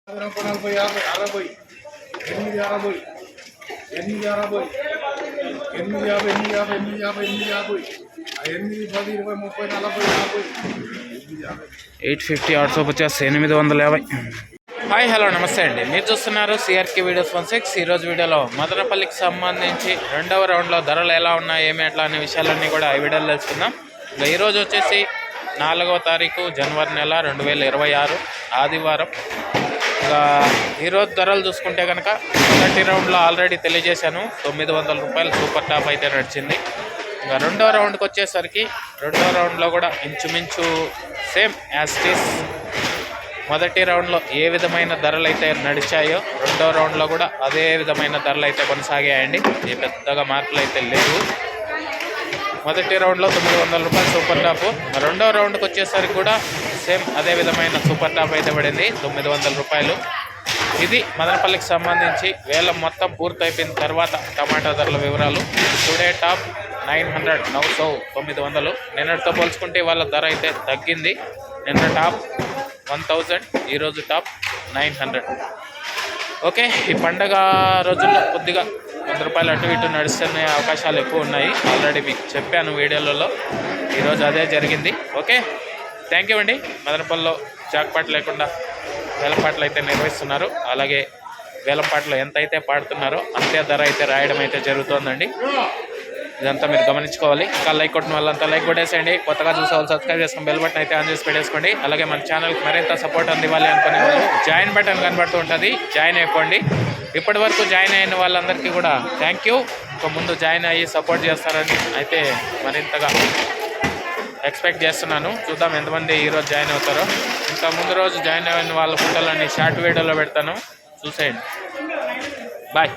40, 50, 60, 8, 60, 8, 60, 8, 50, 8, 50, 8, 50, 8, 50, 8, 10, 20, 30, 40, 50, 850 850 850. Hi hello నమస్తే అండి. మీరు చూస్తున్నారు సిఆర్కే వీడియోస్ 16. ఈరోజు వీడియోలో మదనపల్లికి సంబంధించి రెండవ రౌండ్లో ధరలు ఎలా ఉన్నాయి ఏమి ఎట్లా అనే విషయాలన్నీ కూడా ఈ వీడియోలో తెలుసుకుందాం. ఇంకా ఈరోజు వచ్చేసి 4వ తారీఖు జనవరి నెల 2026 ఆదివారం. ఇంకా ఈరోజు ధరలు చూసుకుంటే కనుక మొదటి రౌండ్లో ఆల్రెడీ తెలియజేశాను, 900 రూపాయలు సూపర్ టాప్ అయితే నడిచింది. ఇంకా రెండో రౌండ్కి వచ్చేసరికి రెండో రౌండ్లో కూడా ఇంచుమించు సేమ్ యాజ్ ఇట్ ఈస్ మొదటి రౌండ్లో ఏ విధమైన ధరలు అయితే నడిచాయో రెండో రౌండ్లో కూడా అదే విధమైన ధరలు అయితే కొనసాగాయండి. ఏ పెద్దగా మార్పులు అయితే లేవు. మొదటి రౌండ్లో 900 రూపాయలు సూపర్ టాప్. రెండో రౌండ్కి వచ్చేసరికి కూడా సేమ్ అదే విధమైన సూపర్ టాప్ అయితే పడింది, 900 రూపాయలు. ఇది మదనపల్లికి సంబంధించి వేలం మొత్తం పూర్తయిపోయిన తర్వాత టమాటా ధరల వివరాలు. Today top 900, now so 900. నిన్నటితో పోల్చుకుంటే వాళ్ళ ధర అయితే తగ్గింది. నిన్న టాప్ 1000, ఈరోజు టాప్ 900. ఓకే, ఈ పండగ రోజుల్లో కొద్దిగా 100 రూపాయలు అటు ఇటు నడుస్తున్న అవకాశాలు ఎక్కువ ఉన్నాయి. ఆల్రెడీ మీకు చెప్పాను వీడియోలలో, ఈరోజు అదే జరిగింది. ఓకే, థ్యాంక్ యూ అండి. మదనపల్లిలో జాక్పాట్ లేకుండా వేలంపాట్లు అయితే నిర్వహిస్తున్నారు. అలాగే వేలంపాట్లో ఎంత అయితే పాడుతున్నారో అంతే ధర అయితే రాయడం అయితే జరుగుతుందండి. ఇదంతా మీరు గమనించుకోవాలి. ఇంకా లైక్ కొట్టిన వాళ్ళంతా లైక్ కొట్టేసేయండి. కొత్తగా చూసే వాళ్ళు సబ్స్క్రైబ్ చేసుకుని బెల్ బటన్ అయితే ఆన్ చేసి పెట్టేసుకోండి. అలాగే మన ఛానల్కి మరింత సపోర్ట్ అందివ్వాలి అనుకునే వాళ్ళు జాయిన్ బటన్ కనబడుతూ ఉంటుంది, జాయిన్ అయిపోండి. ఇప్పటి వరకు జాయిన్ అయిన వాళ్ళందరికీ కూడా థ్యాంక్ యూ. ఇంకా ముందు జాయిన్ అయ్యి సపోర్ట్ చేస్తారని అయితే మరింతగా ఎక్స్పెక్ట్ చేస్తున్నాను. చూద్దాం ఎంతమంది ఈరోజు జాయిన్ అవుతారో. ఇంకా ముందు రోజు జాయిన్ అయిన వాళ్ళ ఫోటోలన్నీ షార్ట్ వీడియోలో పెడతాను, చూసేయండి. బాయ్.